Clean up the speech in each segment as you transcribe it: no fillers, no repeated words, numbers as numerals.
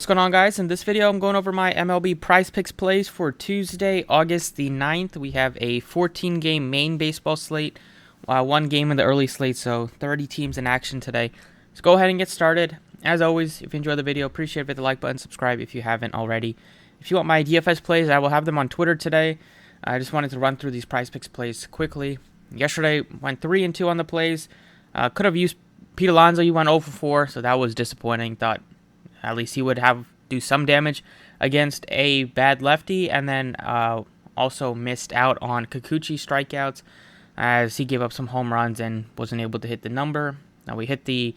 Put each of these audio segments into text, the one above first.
What's going on, guys? In this video, I'm going over my MLB PrizePicks plays for Tuesday, August the 9th. We have a 14-game main baseball slate, one game in the early slate, so 30 teams in action today. Let's go ahead and get started. As always, if you enjoyed the video, appreciate it. Hit the like button, subscribe if you haven't already. If you want my DFS plays, I will have them on Twitter today. I just wanted to run through these PrizePicks plays quickly. Yesterday, went 3-2 on the plays. Could have used Pete Alonso. He went 0-4, so that was disappointing. Thought at least he would do some damage against a bad lefty, and then also missed out on Kikuchi strikeouts as he gave up some home runs and wasn't able to hit the number. Now we hit the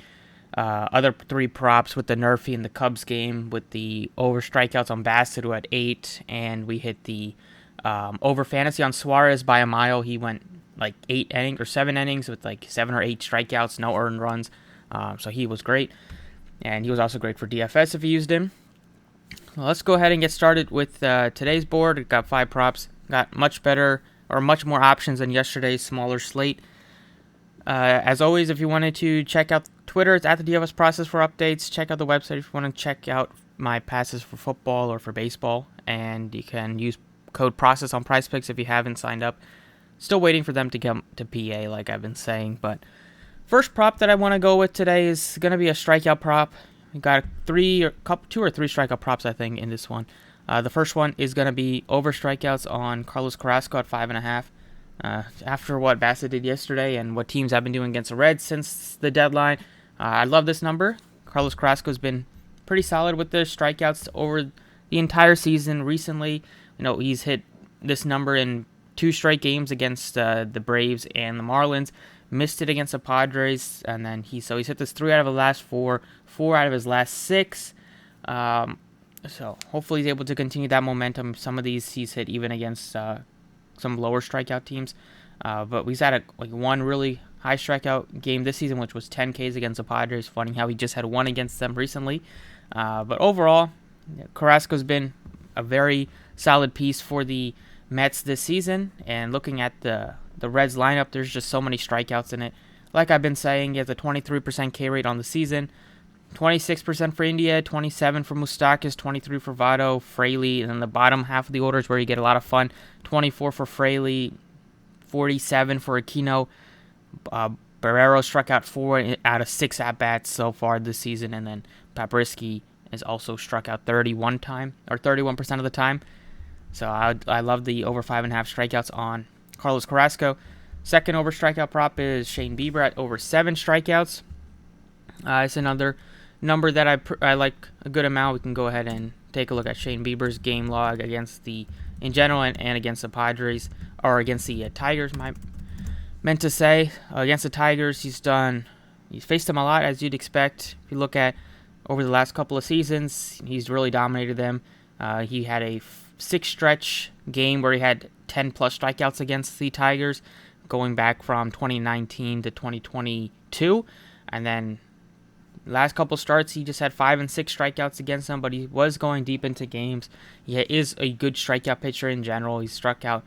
other three props with the Nerfy in the Cubs game with the over strikeouts on Bassett, who had 8, and we hit the over fantasy on Suarez by a mile. He went like 7 innings with like 7 or 8 strikeouts, no earned runs, so he was great. And he was also great for DFS if you used him. Well, let's go ahead and get started with today's board. It got 5 props. Got much more options than yesterday's smaller slate. As always, if you wanted to check out Twitter, it's at the DFS Process for updates. Check out the website if you want to check out my passes for football or for baseball. And you can use code PROCESS on PrizePicks if you haven't signed up. Still waiting for them to get to PA, like I've been saying, but first prop that I want to go with today is going to be a strikeout prop. We got 2 or 3 strikeout props, I think, in this one. The first one is going to be over strikeouts on Carlos Carrasco at 5.5. After what Bassett did yesterday and what teams have been doing against the Reds since the deadline, I love this number. Carlos Carrasco has been pretty solid with the strikeouts over the entire season. Recently, he's hit this number in 2 straight games against the Braves and the Marlins. Missed it against the Padres, and then he's hit this 3 out of the last 4 out of his last 6. So hopefully he's able to continue that momentum. Some of these he's hit even against some lower strikeout teams, but he's had one really high strikeout game this season, which was 10 Ks against the Padres. Funny how he just had 1 against them recently, but overall, Carrasco's been a very solid piece for the Mets this season. And looking at the Reds lineup, there's just so many strikeouts in it. Like I've been saying, he has a 23% K rate on the season, 26% for India, 27% for Moustakas, 23% for Votto, Fraley, and then the bottom half of the order is where you get a lot of fun. 24% for Fraley, 47% for Aquino. Barrero struck out 4 out of 6 at-bats so far this season, and then Paprisky has also struck out 31% of the time. So I love the over 5.5 strikeouts on Carlos Carrasco. Second over strikeout prop is Shane Bieber at over 7 strikeouts. It's another number that I like a good amount. We can go ahead and take a look at Shane Bieber's game log in general and against the Padres, or against the Tigers. Meant to say against the Tigers, he's faced them a lot, as you'd expect. If you look at over the last couple of seasons, he's really dominated them. He had a 6-stretch game where he had 10 plus strikeouts against the Tigers, going back from 2019 to 2022, and then last couple starts he just had 5 and 6 strikeouts against them, but he was going deep into games. He is a good strikeout pitcher in general. He struck out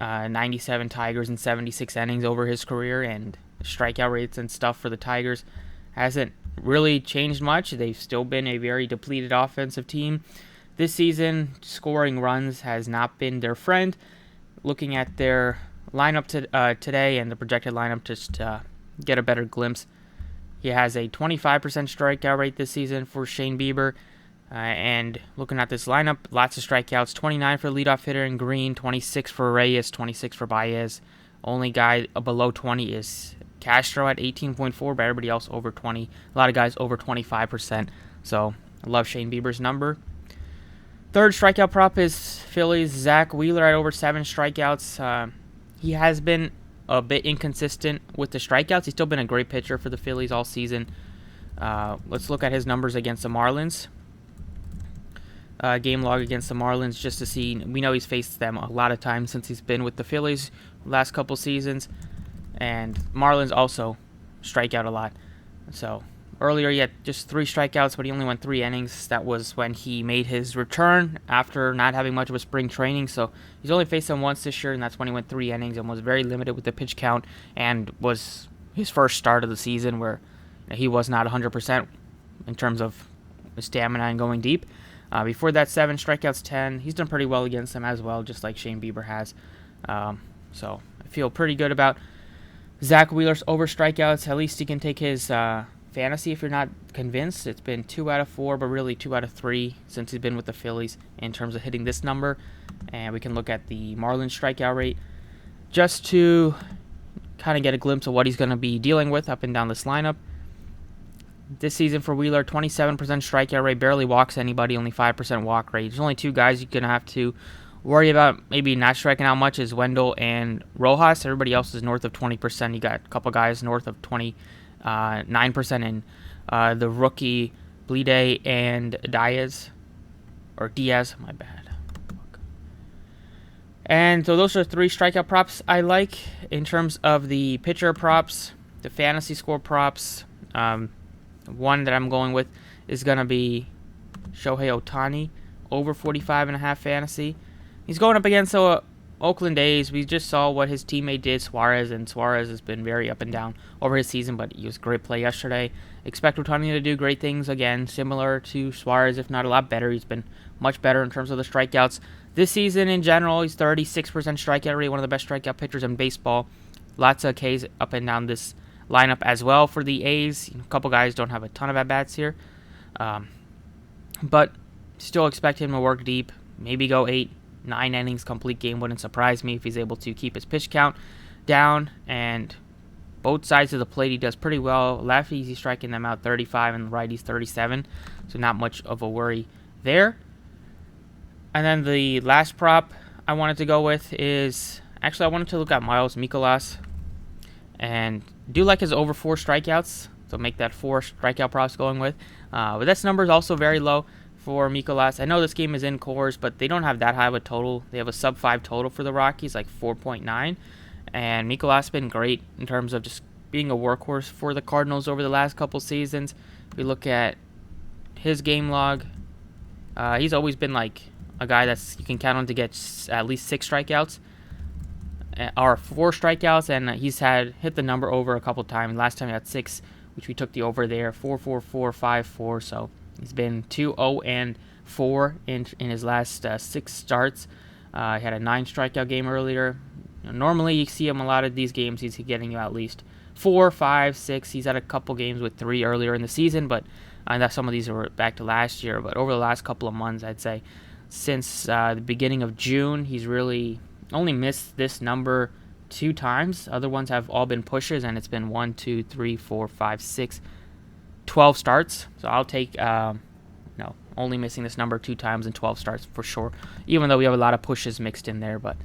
97 Tigers in 76 innings over his career, and strikeout rates and stuff for the Tigers hasn't really changed much. They've still been a very depleted offensive team this season. Scoring runs has not been their friend. Looking at their lineup today and the projected lineup, just to get a better glimpse, he has a 25% strikeout rate this season for Shane Bieber. And looking at this lineup, lots of strikeouts. 29 for leadoff hitter in Green, 26 for Reyes, 26 for Baez. Only guy below 20 is Castro at 18.4, but everybody else over 20. A lot of guys over 25%. So I love Shane Bieber's number. Third strikeout prop is Phillies' Zach Wheeler at over 7 strikeouts. He has been a bit inconsistent with the strikeouts. He's still been a great pitcher for the Phillies all season. Let's look at his numbers against the Marlins. Game log against the Marlins, just to see. We know he's faced them a lot of times since he's been with the Phillies last couple seasons. And Marlins also strike out a lot. So earlier he had just 3 strikeouts, but he only went 3 innings. That was when he made his return after not having much of a spring training. So he's only faced them once this year, and that's when he went 3 innings and was very limited with the pitch count, and was his first start of the season where he was not 100% in terms of stamina and going deep. Before that, 7 strikeouts, 10. He's done pretty well against them as well, just like Shane Bieber has. So I feel pretty good about Zach Wheeler's over strikeouts. At least he can take his fantasy if you're not convinced. It's been 2 out of 4, but really 2 out of 3 since he's been with the Phillies in terms of hitting this number. And we can look at the Marlins strikeout rate just to kind of get a glimpse of what he's going to be dealing with up and down this lineup. This season for Wheeler, 27% strikeout rate, barely walks anybody, only 5% walk rate. There's only 2 guys you're going to have to worry about maybe not striking out much is Wendell and Rojas. Everybody else is north of 20%. You got a couple guys north of 29% in the rookie Bleday and Diaz, my bad. And so those are 3 strikeout props I like. In terms of the pitcher props, the fantasy score props, one that I'm going with is going to be Shohei Ohtani, over 45.5 fantasy. He's going up against Oakland A's. We just saw what his teammate did, Suarez, and Suarez has been very up and down over his season, but he was a great play yesterday. Expect Ohtani to do great things again, similar to Suarez, if not a lot better. He's been much better in terms of the strikeouts. This season in general, he's 36% strikeout rate, one of the best strikeout pitchers in baseball. Lots of Ks up and down this lineup as well for the A's. A couple guys don't have a ton of at-bats here. But still expect him to work deep, maybe go 8, 9 innings, complete game. Wouldn't surprise me if he's able to keep his pitch count down. And both sides of the plate he does pretty well. Lefties, he's striking them out 35 and righties 37. So not much of a worry there. And then the last prop I wanted to go with is, actually I wanted to look at Mikolas. And do like his over 4 strikeouts. So make that 4 strikeout props going with. But this number is also very low for Mikolas. I know this game is in Coors, but they don't have that high of a total. They have a sub 5 total for the Rockies, like 4.9. And Mikolas has been great in terms of just being a workhorse for the Cardinals over the last couple seasons. If we look at his game log, he's always been like a guy that's you can count on to get at least 6 strikeouts. Or 4 strikeouts, and he's hit the number over a couple times. Last time he had 6, which we took the over there, 4.44, 5.4. So he's been 2-0-4 in his last 6 starts. He had a 9 strikeout game earlier. Normally, you see him a lot of these games. He's getting you at least 4, 5, 6. He's had a couple games with 3 earlier in the season, but some of these were back to last year. But over the last couple of months, I'd say since the beginning of June, he's really only missed this number 2 times. Other ones have all been pushes, and it's been 1, 2, 3, 4, 5, 6, 12 starts. So I'll take only missing this number 2 times in 12 starts for sure, even though we have a lot of pushes mixed in there. But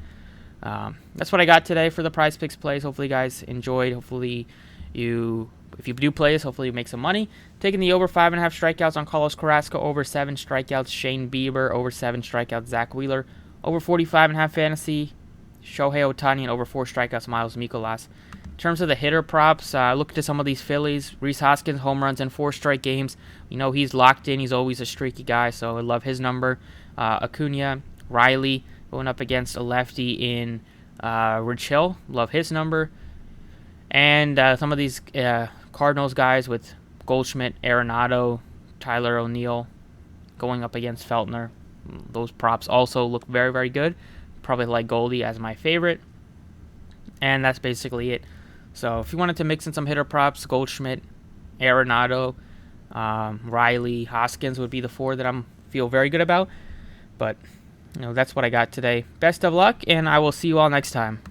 that's what I got today for the PrizePicks plays. Hopefully you guys enjoyed. Hopefully if you do play this, hopefully you make some money. Taking the over 5.5 strikeouts on Carlos Carrasco, over 7 strikeouts Shane Bieber, over 7 strikeouts Zach Wheeler, over 45.5 fantasy Shohei Ohtani, and over 4 strikeouts Mikolas. In terms of the hitter props, look to some of these Phillies. Rhys Hoskins, home runs in 4 straight games. You know he's locked in. He's always a streaky guy, so I love his number. Acuna, Riley going up against a lefty in Rich Hill. Love his number. And some of these Cardinals guys with Goldschmidt, Arenado, Tyler O'Neill going up against Feltner. Those props also look very, very good. Probably like Goldie as my favorite. And that's basically it. So if you wanted to mix in some hitter props, Goldschmidt, Arenado, Riley, Hoskins would be the 4 that I feel very good about. But that's what I got today. Best of luck, and I will see you all next time.